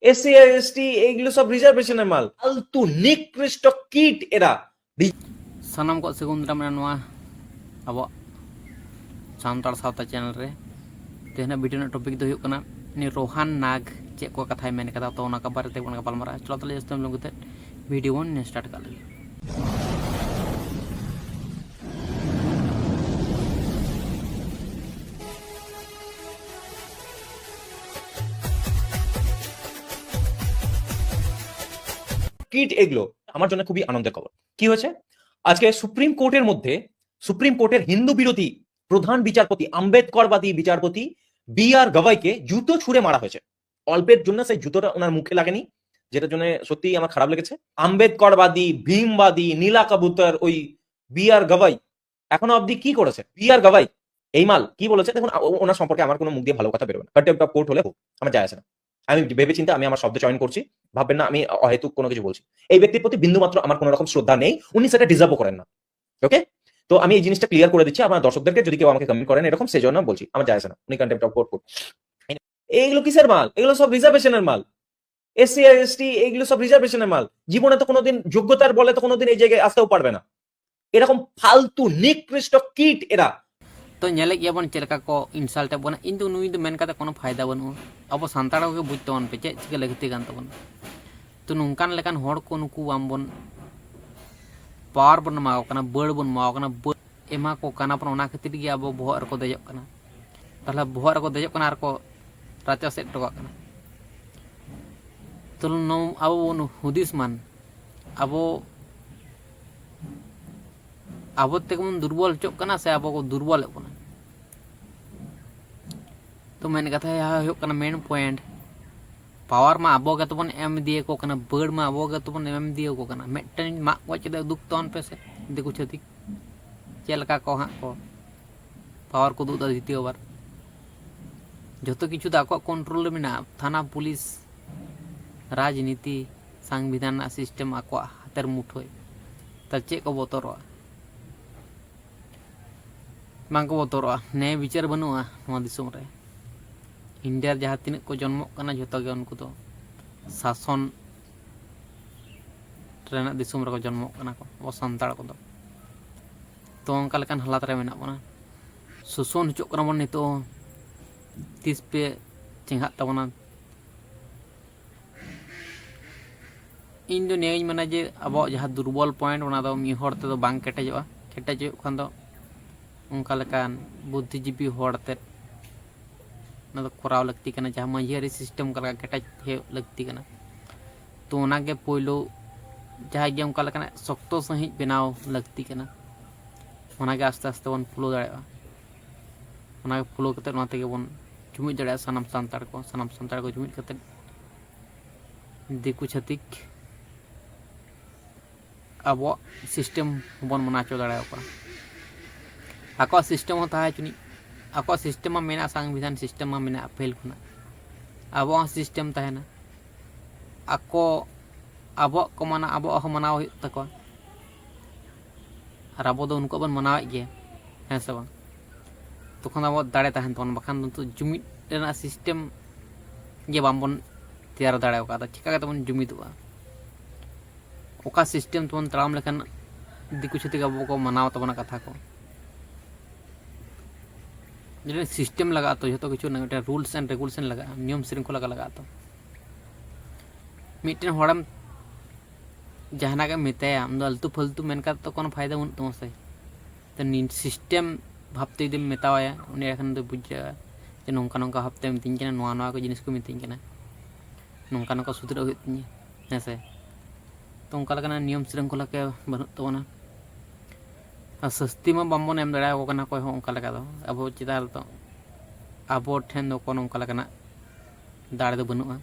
SC আর ST এইগুলো সব রিজার্ভেশনের মাল, ফালতু নিকৃষ্ট কিট এরা। सानाम को सेगुन दाम अब सानतार सावता चैनल रे तेहना वीडियो टॉपिक दो हुयुग कना नि रोहान नाग चे को कथाय मेन कथा तो ओना का बारे ते बन गालमारा चलो तले जस्तम लोगते वीडियो वन ने स्टार्ट कर लगे। কিট এগুলো আমার জন্য খুবই আনন্দের খবর। কি হয়েছে আজকে সুপ্রিম কোর্টের মধ্যে, সুপ্রিম কোর্টের হিন্দু বিরোধী প্রধান বিচারপতি আম্বেদকরবাদী বিচারপতি বি আর গভাইকে জুতো ছুঁড়ে মারা হয়েছে। অল্পের জন্য সেই জুতোটা ওনার মুখে লাগেনি, যেটার জন্য সত্যিই আমার খারাপ লেগেছে। আম্বেদকরবাদী ভীমবাদী নীলা কাবুতর ওই বি আর গভাই এখনো অবধি কি করেছে? বি আর গভাই এই মাল কি বলেছে দেখুন। ওনার সম্পর্কে আমার কোনো মুখ দিয়ে ভালো কথা বেরোবে না, কন্টেম্প্ট অফ কোর্ট হলে হোক, আমার যায় আসে না। আমি ভেবে চিন্তে আমি আমার শব্দ চয়ন করছি, ভাববেন না আমি অহেতুক কোনো কিছু বলছি। এই ব্যক্তির প্রতি বিন্দুমাত্র আমার কোনো রকম শ্রদ্ধা নেই, উনি সেটা ডিজার্ভও করেন না। ওকে, তো আমি এই জিনিসটা ক্লিয়ার করে দিচ্ছি আমার দর্শকদেরকে, যদি কেউ আমাকে কমেন্ট করেন এরকম সেজন্য বলছি, আমার যায় আসে না। উনি কন্টেম্প্ট অফ কোর্ট করুন। এইগুলো কিসের মাল? এগুলো সব রিজার্ভেশনের মাল। এসসি আর এসটি এইগুলো সব রিজার্ভেশনের মাল। জীবনে তো কোনোদিন যোগ্যতার বলে তো কোনোদিন এই জায়গায় আসতেও পারবে না। এরকম ফালতু নিকৃষ্ট কিট এরা। तो नेले बन चलका को इनसाल्ट बना इन नुई मेन का कोनो फायदा बनू अब सानताड़ को बुझते बन पे चे चिका लगती गान तबन तो नुकान लेकान होड़ को नुकु आम बन पावर बन माओ कना बड़ बन माओ कना बड़ एमा को काना पर ओना खातिर गे अब बोहर को देजक कना तहला बोहर को देजक कना आर को राचा सेट टका कना तो नो अब हुदिस मान अब अब तेमन दुर्बल चोक कना से अब को दुर्बल बना तो मेन कथा है मेन पॉइंट पावर मा अब के तबन एम दिए को कना बड़ मा अब के तबन एम दिए को कना मेटन मा को चदे दुख तन पे से देखु छथि चेलका को हा को पावर को दुदा द्वितीय बार जतो किछु दा को कंट्रोल में थाना पुलिस राजनीति संविधान सिस्टम आको हातेर मुठोय त चे को बतरवा बांको बतरवा न्याय विचार बनुआ नवा दिसोम रे इंडिया जहाँ तीन को जन्म करना जो गे उनको तो शासन रेना दिसोम रे को जन्म करना को वो संताड़ को तो उनका लेकिन हालात रे मेना बना शोषण हचो करना बन नितो तीस पे चिंगा तबना इन जो न्याय मना जे अब जहाँ दुर्बल पॉइंट बना दो मी होड़ ते दो बांग केटेजवा केटेजो खान दो उनका लेकिन बुद्धिजीवी होड़ते ना तो कराव लगती करना जहाँ मझियारी सिस्टम का केटाज लगती करना तो उनागे पोइलो जहाँ गे उनका लेकिन शक्तो सही बनाव लगती करना उनागे आस्ते आस्ते बन फुलो दाड़ेवा उनागे फुलो कते ना तेगे बन जुमिद दाड़ेवा सानाम सानताड़ को जुमिद कते दिकु छतिक अब सिस्टम बन मनाचो दाड़ेवा को आको सिस्टम होता है चुनी आको सिस्टम में मेना संविधान सिस्टम में मेना फेल खुना अब सिस्टम तहना आको अब को मना अब मनाव तको और अब दो उनको बन मनावे गे है सब तखन अब दाड़े तहन तन बखान तो जुमिद रेना सिस्टम गे बामबन तैयार दाड़े का चिका तबन जुमिदवा ओका सिस्टम तबन तराम लेखन दिकु छतिक अब को मनाव तबना कथा को सिस्टम लगा तो जो किचु रूल्स एंड रेगुलेशन लगा नियम श्रृंखला लगा तो मिट्टन हड़म जहाना के मेताया आलतू फालतू मेनका तो कोनो फायदा बन तुम से तो सिस्टम भावते जब मेतावाया उन्हें एखन तो बुझा जे नौका नौका हफ्ते मितिन कना नवा नवा को जिनिस को मितिन कना नौका नौका सुधरा हुई तिनी हेसे तो उनका लगना नियम श्रृंखला के बनू तबना सस्ती में बामबन एम दाड़ा को कोई उनका लगा दो अब चितार तो अब ठेन दो कोनो उनका लगना दाड़े दो बनुआ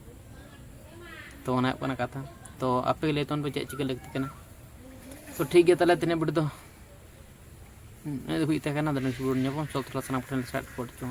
तो ओना कोना कथा तो आपे लेतन पे चे चिका लगती कना तो ठीक है तले तिने बड़ दो ए हुई ता कना दन सुबुर न्यापम चलतला सना पठन स्टार्ट कर चो।